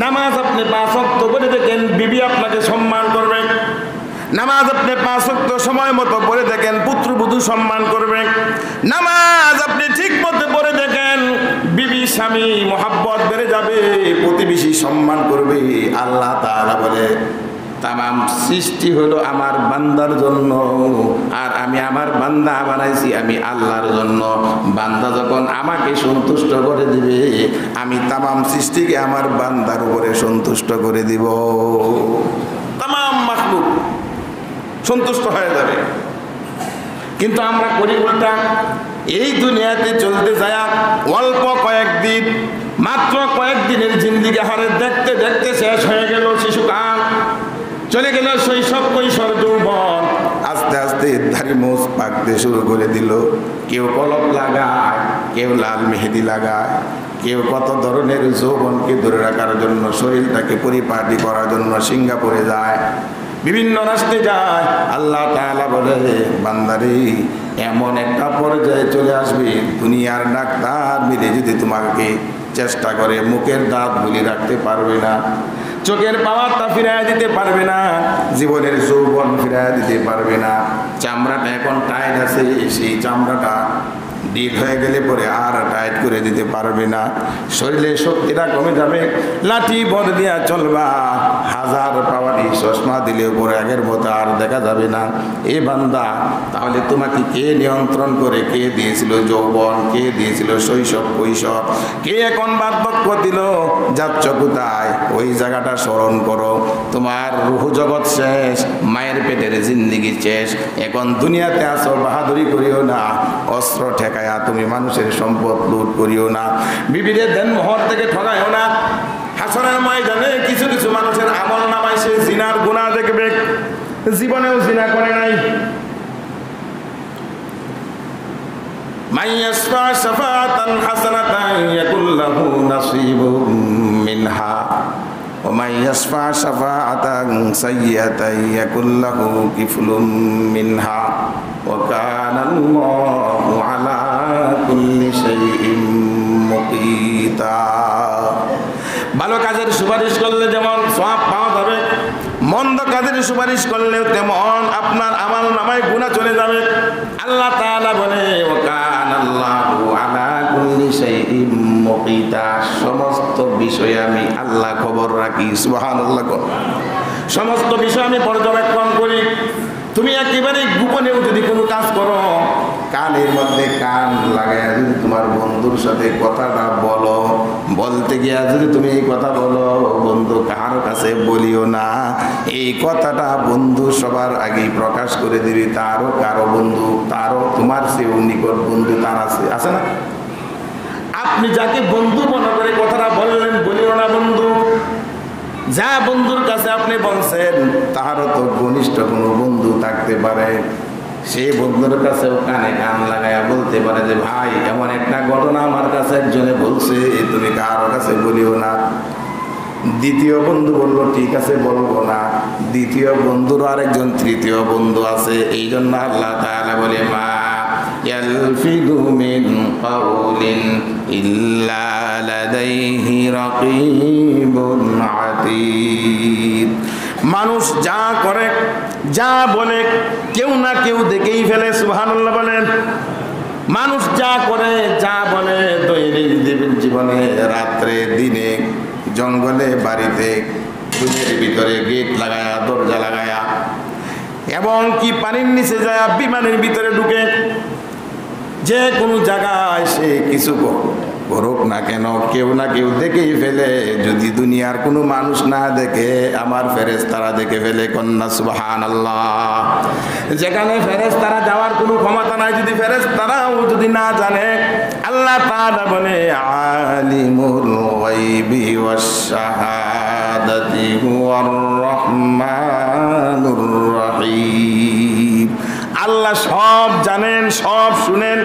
নামাজ আপনি 5 ওয়াক্ত পড়ে দেখেন, বিবি আপনাকে সম্মান করবে। নামাজ আপনি 5 ওয়াক্ত সময় মতো পড়ে দেখেন, পুত্রবধূ সম্মান করবে। নামাজ আপনি ঠিক মতো পড়ে দেখেন, বিবি স্বামী মহাব্বত বেড়ে যাবে, প্রতিবেশী সম্মান করবে। আল্লাহ তাআলা বলে তামাম সৃষ্টি হলো আমার বান্দার জন্য, আর আমি আমার বান্দা বানাইছি আমি আল্লাহর জন্য। বান্দা যখন আমাকে সন্তুষ্ট করে দিবে, আমি তামাম সৃষ্টিকে আমার বান্দার উপরে সন্তুষ্ট করে দিব। তামাম মাখলুক সন্তুষ্ট হয়ে যাবে। কিন্তু আমরা করি উল্টা। এই দুনিয়াতে চলতে যায় অল্প কয়েকদিন, মাত্র কয়েকদিনের জিন্দিগি হারে দেখতে দেখতে শেষ হয়ে গেল শিশুকাল, চলে গেল শৈশব, কৈশোর, যৌবন। আস্তে আস্তে দাড়ি মোছ পাকতে শুরু করে দিল। কেউ কলপ লাগায়, কেউ লাল মেহেদি লাগায়, কেউ কত ধরনের যৌবনকে ধরে রাখার জন্য, শরীরটাকে পরিপাটি করার জন্য সিঙ্গাপুরে যায়, বিভিন্ন রাস্তায় যায়। আল্লাহ তাআলা বলে বান্দারে, এমন একটা পর্যায়ে চলে আসবে, দুনিয়ার ডাক্তার মিলে যদি তোমাকে চেষ্টা করে, মুখের দাঁত গুলি রাখতে পারবে না, চোখের পাওয়ারটা ফিরাইয়া দিতে পারবে না, জীবনের যৌবন ফিরাইয়া দিতে পারবে না। চামড়াটা এখন টাইট আছে, সেই চামড়াটা ঢিল হয়ে গেলে পরে আর টাইট করে দিতে পারবে না। শরীরে শক্তিটা কমে যাবে, লাঠি বল দিয়া চলবা, হাজার পাওয়ারি চশমা দিলেও পরে আগের মতো আর দেখা যাবে না। এ বান্দা, তাহলে তোমাকে কে নিয়ন্ত্রণ করে? কে দিয়েছিল যৌবন? কে দিয়েছিল শৈশব, কৈশোর? কে এখন বার্ধক্য দিল? যাচ্ছ কোথায়? ওই জায়গাটা স্মরণ করো। তোমার রূহ জগৎ শেষ, মায়ের পেটের জিন্দিগি শেষ। এখন দুনিয়াতে আসো, বাহাদুরি করিও না, অস্ত্র ঠেকায়া তুমি মানুষের সম্পদ লুট করিও না, বিবিদের দেন মোহর থেকে ঠকাইও না। হাসরের ময়দানে কিছু কিছু মানুষের আমল নামায় সে জিনার গুনাহ দেখবে, জীবনেও জিনা করে নাই। মাইয়াশফা শাফাআতান হাসানাতান ইয়াকুল লাহু নাসীবুম মিনহা ওয়া মাইয়াশফা শাফাআতান সাইয়্যাতান ইয়াকুল লাহু কিফলুম মিনহা ওয়া কানা আল্লাহু আলা কুল্লি শাইইন মুকীতা। ভালো কাজের সুপারিশ করলে যেমন সওয়াব পাওয়া যাবে, মন্দ কাজের সুপারিশ করলেও তেমন আপনার আমল নামায় গুনাহ চলে যাবে। আল্লাহ তাআলা বলে ওয়া কানা আল্লাহু আলা কুল্লি শাইইন মুকীতা, সমস্ত বিষয়ে আমি আল্লাহ খবর রাখি। সুবহানাল্লাহ। সমস্ত বিষয় আমি পর্যবেক্ষণ করি। তুমি একেবারে গোপনেও যদি কোনো কাজ করো, কানের মধ্যে কান লাগায় যদি তোমার বন্ধুর সাথে কথাটা বলো, বলতে গিয়া যদি তুমি এই কথা বলো, বন্ধু কারো কাছে বলিও না, এই কথাটা বন্ধু সবার আগেই প্রকাশ করে দিবি। তারও কারো বন্ধু, তারও তোমার চেয়েও নিকট বন্ধু তার আছে না? আপনি যাকে বন্ধু মনে করে কথাটা বললেন, বলিও না বন্ধু। যা বন্ধুর কাছে আপনি বলছেন, তাহারও তো ঘনিষ্ঠ কোনো বন্ধু থাকতে পারে। সেই বন্ধুর কাছেও কানে কান লাগাইয়া বলতে পারে যে ভাই, এমন একটা ঘটনা আমার কাছে একজনে বলছে, তুমি কারো কাছে বলিও না। দ্বিতীয় বন্ধু বলল ঠিক আছে বলবো না। দ্বিতীয় বন্ধুর আরেকজন তৃতীয় বন্ধু আছে। এই জন্য আল্লাহ তাআলা বলে মা ইয়ালফিযু মিন কাওলিন ইল্লা লাদাইহি রাকীবুন আতীদ। মানুষ যা করে, যা বলে, কেউ না কেউ দেখেই ফেলে। সুবহানাল্লাহ বলেন। মানুষ যা করে, যা বলে, দৈনিক জীবনে, রাত্রে, দিনে, জঙ্গলে, বাড়িতে, রুমের ভিতরে গেট লাগায়া, দরজা লাগায়া, এবং কি পানির নিচে যায়, বিমানের ভিতরে ঢুকে, যে কোনো জায়গায় সে কিছু করুক না কেন, কেউ না কেউ দেখেই ফেলে। যদি দুনিয়ার কোনো মানুষ না দেখে, আমার ফেরেশতারা দেখে ফেলে। কন্যা সুবহানাল্লাহ। যেখানে ফেরেশতারা যাওয়ার কোনো ক্ষমতা নাই, যদি ফেরেশতারাও যদি না জানে, আল্লাহ তাআলা বলে আলিমুল গায়বি ওয়াশ শাহাদাতি হুয়ার রহমানুর রহিম। আল্লাহ সব জানেন, সব শুনেন।